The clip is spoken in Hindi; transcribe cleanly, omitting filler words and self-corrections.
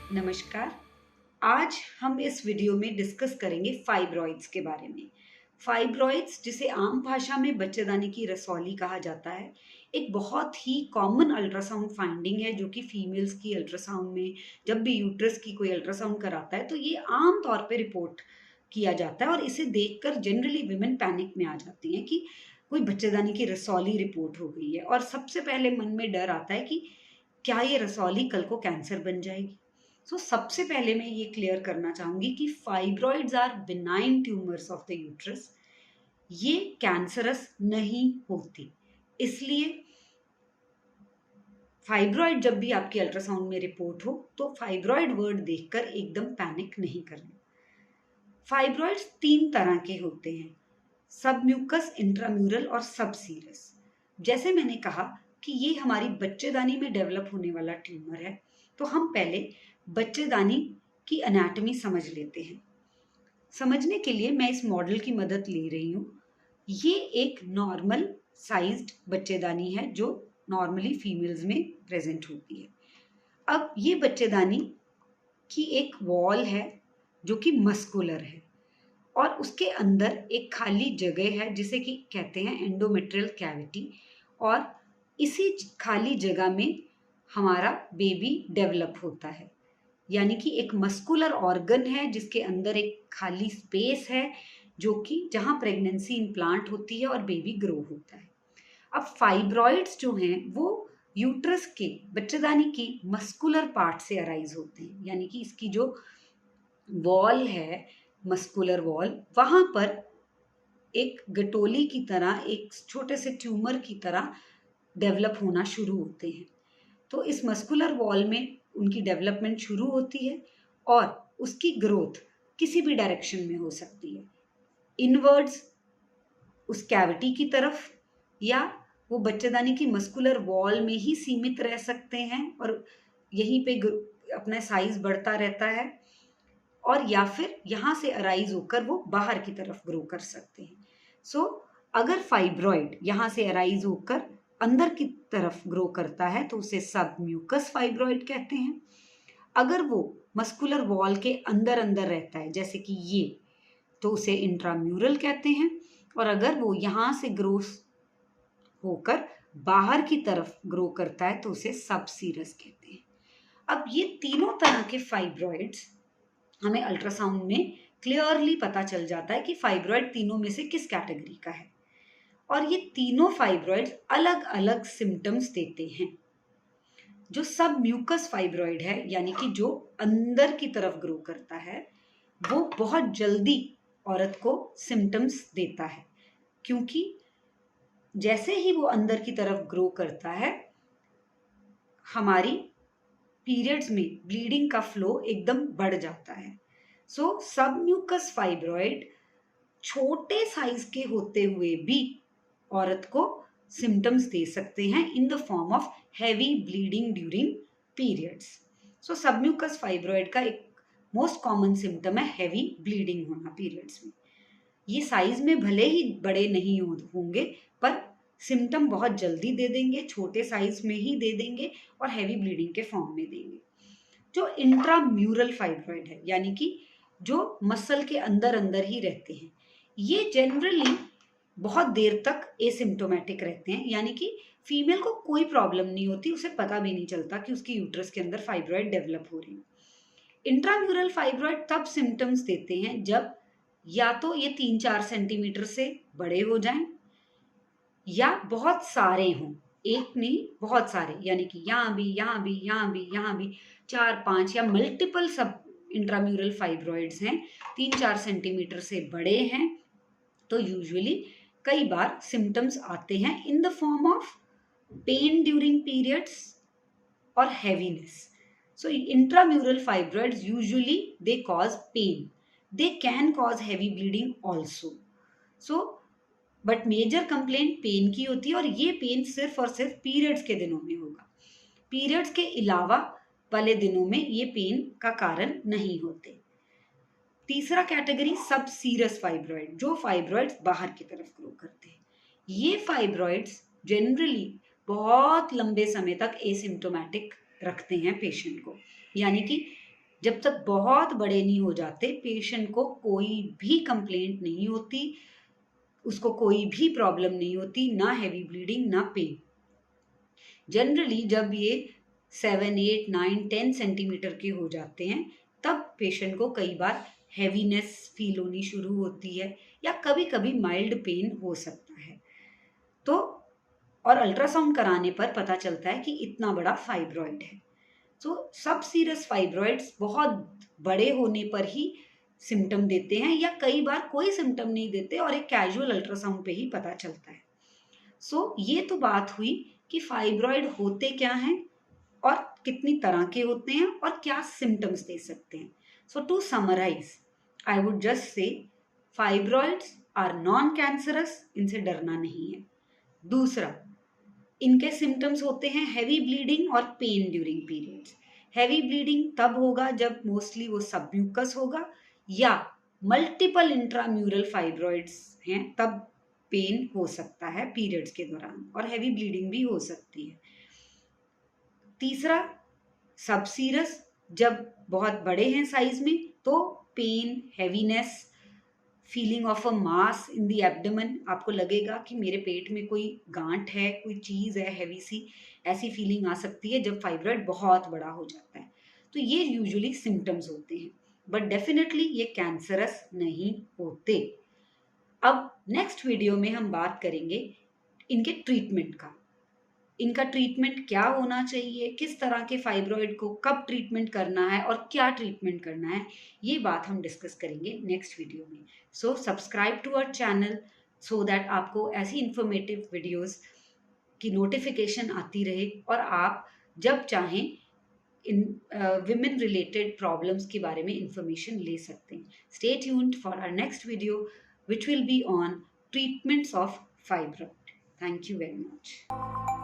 नमस्कार। आज हम इस वीडियो में डिस्कस करेंगे फाइब्रॉइड्स के बारे में। फाइब्रॉइड्स, जिसे आम भाषा में बच्चेदानी की रसौली कहा जाता है, एक बहुत ही कॉमन अल्ट्रासाउंड फाइंडिंग है जो कि फीमेल्स की अल्ट्रासाउंड में जब भी यूट्रस की कोई अल्ट्रासाउंड कराता है तो ये आम तौर पे रिपोर्ट किया जाता है और इसे देखकर जनरली विमेन पैनिक में आ जाती हैं कि कोई बच्चेदानी की रसौली रिपोर्ट हो गई है और सबसे पहले मन में डर आता है कि क्या ये रसौली कल को कैंसर बन जाएगी। सबसे पहले मैं ये क्लियर करना चाहूंगी कि fibroids are benign tumours of the uterus. ये कैंसरस नहीं होती, इसलिए फाइब्रॉइड जब भी आपकी अल्ट्रासाउंड में रिपोर्ट हो तो फाइब्रॉइड वर्ड देखकर एकदम पैनिक नहीं करना। फाइब्रॉइड्स 3 तरह के होते हैं, सबम्यूकस, इंट्राम्यूरल और सबसीरस। जैसे मैंने कहा कि ये हमारी बच्चेदानी में डेवलप होने वाला ट्यूमर है, तो हम पहले बच्चेदानी की एनाटॉमी समझ लेते हैं। समझने के लिए मैं इस मॉडल की मदद ले रही हूँ। ये एक नॉर्मल साइज्ड बच्चेदानी है जो नॉर्मली फीमेल्स में प्रेजेंट होती है। अब ये बच्चेदानी की एक वॉल है जो कि मस्कुलर है और उसके अंदर एक खाली जगह है जिसे कि कहते हैं एंडोमेट्रियल कैविटी, और इसी खाली जगह में हमारा बेबी डेवलप होता है। यानी कि एक मस्कुलर ऑर्गन है जिसके अंदर एक खाली स्पेस है जो कि जहां प्रेगनेंसी इम्प्लांट होती है और बेबी ग्रो होता है। अब फाइब्रॉइड्स जो हैं वो यूट्रस के बच्चेदानी की मस्कुलर पार्ट से अराइज होते हैं, यानी कि इसकी जो वॉल है, मस्कुलर वॉल, वहां पर एक गटोली की तरह, एक छोटे से ट्यूमर की तरह डेवलप होना शुरू होते हैं। तो इस मस्कुलर वॉल में उनकी डेवलपमेंट शुरू होती है और उसकी ग्रोथ किसी भी डायरेक्शन में हो सकती है, इनवर्ड्स उस कैविटी की तरफ, या वो बच्चेदानी की मस्कुलर वॉल में ही सीमित रह सकते हैं और यहीं पे अपना साइज बढ़ता रहता है, और या फिर यहाँ से अराइज होकर वो बाहर की तरफ ग्रो कर सकते हैं। अगर फाइब्रॉइड यहाँ से अराइज होकर अंदर की तरफ ग्रो करता है तो उसे सबम्यूकस फाइब्रॉइड कहते हैं। अगर वो मस्कुलर वॉल के अंदर अंदर रहता है जैसे कि ये, तो उसे इंट्राम्यूरल कहते हैं। और अगर वो यहाँ से ग्रो होकर बाहर की तरफ ग्रो करता है तो उसे सबसीरस कहते हैं। अब ये तीनों तरह के फाइब्रॉइड्स हमें अल्ट्रासाउंड में क्लियरली पता चल जाता है कि फाइब्रॉइड तीनों में से किस कैटेगरी का है, और ये तीनों फाइब्रॉइड्स अलग अलग सिम्टम्स देते हैं। जो सब म्यूकस फाइब्रॉइड है, यानी कि जो अंदर की तरफ ग्रो करता है, वो बहुत जल्दी औरत को सिम्टम्स देता है, क्योंकि जैसे ही वो अंदर की तरफ ग्रो करता है हमारी पीरियड्स में ब्लीडिंग का फ्लो एकदम बढ़ जाता है। सबम्यूकस फाइब्रॉइड छोटे साइज के होते हुए भी औरत को सिम्टम्स दे सकते हैं in the form of heavy bleeding during periods. Submucous fibroid का एक मोस्ट कॉमन सिम्टम है हैवी ब्लीडिंग होना पीरियड्स में। ये साइज में भले ही बड़े नहीं होंगे पर सिम्टम बहुत जल्दी दे देंगे, छोटे साइज में ही दे देंगे और हैवी ब्लीडिंग के फॉर्म में देंगे। जो इंट्राम्यूरल फाइब्रॉइड है, यानी कि जो मसल के अंदर अंदर ही रहते हैं, ये जनरली बहुत देर तक एसिम्टोमेटिक रहते हैं, यानी कि फीमेल को कोई प्रॉब्लम नहीं होती, उसे पता भी नहीं चलता कि उसकी यूट्रस के अंदर फाइब्रॉइड डेवलप हो रही है। इंट्राम्यूरल फाइब्रॉइड तब सिम्टम्स देते हैं जब या तो ये 3-4 सेंटीमीटर से बड़े हो जाएं या बहुत सारे हों, एक नहीं बहुत सारे, यानी कि यहाँ भी, यहाँ भी, यहाँ भी, यहाँ भी 4-5 या मल्टीपल सब इंट्राम्यूरल फाइब्रॉइड्स हैं, 3-4 सेंटीमीटर से बड़े हैं, तो यूजुअली कई बार सिम्टम्स आते हैं in the form of pain during periods और heaviness. Intramural fibroids usually they cause pain, they can cause heavy bleeding also. But major complaint pain की होती है और ये पेन सिर्फ और सिर्फ पीरियड्स के दिनों में होगा। पीरियड्स के अलावा वाले दिनों में ये पेन का कारण नहीं होते। तीसरा कैटेगरी सब सीरस फाइब्रॉइड, जो फाइब्रॉइड्स बाहर की तरफ ग्रो करते हैं। ये फाइब्रॉइड्स जनरली बहुत लंबे समय तक एसिम्टोमेटिक रखते हैं पेशेंट को, यानी कि जब तक बहुत बड़े नहीं हो जाते पेशेंट को कोई भी कंप्लेंट नहीं होती, उसको कोई भी प्रॉब्लम नहीं होती, ना हैवी ब्लीडिंग ना पेन। जनरली जब ये 7, 8, 9, 10 सेंटीमीटर के हो जाते हैं तब पेशेंट को कई बार हैवीनेस फील होनी शुरू होती है या कभी कभी माइल्ड पेन हो सकता है। तो और अल्ट्रासाउंड कराने पर पता चलता है कि इतना बड़ा फाइब्रॉइड है। तो सब सीरियस फाइब्रॉइड्स बहुत बड़े होने पर ही सिम्टम देते हैं या कई बार कोई सिम्टम नहीं देते और एक कैजुअल अल्ट्रासाउंड पे ही पता चलता है। सो ये तो बात हुई कि फाइब्रॉइड होते क्या हैं और कितनी तरह के होते हैं और क्या सिम्टम्स दे सकते हैं। So to summarise I would just say fibroids are non cancerous, इनसे डरना नहीं है। दूसरा, इनके सिम्टम्स होते हैं हैवी ब्लीडिंग और pain during periods. Heavy bleeding तब होगा जब मोस्टली वो सबम्यूकस होगा या मल्टीपल इंट्राम्यूरल फाइब्रॉइड्स हैं, तब पेन हो सकता है पीरियड्स के दौरान और हैवी ब्लीडिंग भी हो सकती है। तीसरा, सब सीरस जब बहुत बड़े हैं साइज में तो pain, heaviness, feeling of a mass in the abdomen, आपको लगेगा कि मेरे पेट में कोई गांठ है, कोई चीज है हैवी सी, ऐसी फीलिंग आ सकती है जब फाइब्रॉइड बहुत बड़ा हो जाता है। तो ये यूजुअली सिम्टम्स होते हैं, बट डेफिनेटली ये कैंसरस नहीं होते। अब नेक्स्ट वीडियो में हम बात करेंगे इनके ट्रीटमेंट का। इनका ट्रीटमेंट क्या होना चाहिए, किस तरह के फाइब्रॉइड को कब ट्रीटमेंट करना है और क्या ट्रीटमेंट करना है, ये बात हम डिस्कस करेंगे नेक्स्ट वीडियो में। So subscribe to our channel so that आपको ऐसी इंफॉर्मेटिव वीडियोस की नोटिफिकेशन आती रहे और आप जब चाहें इन विमेन रिलेटेड प्रॉब्लम्स के बारे में इंफॉर्मेशन ले सकते हैं। Stay tuned for our next video which will be on treatments of fibroid. Thank you very much.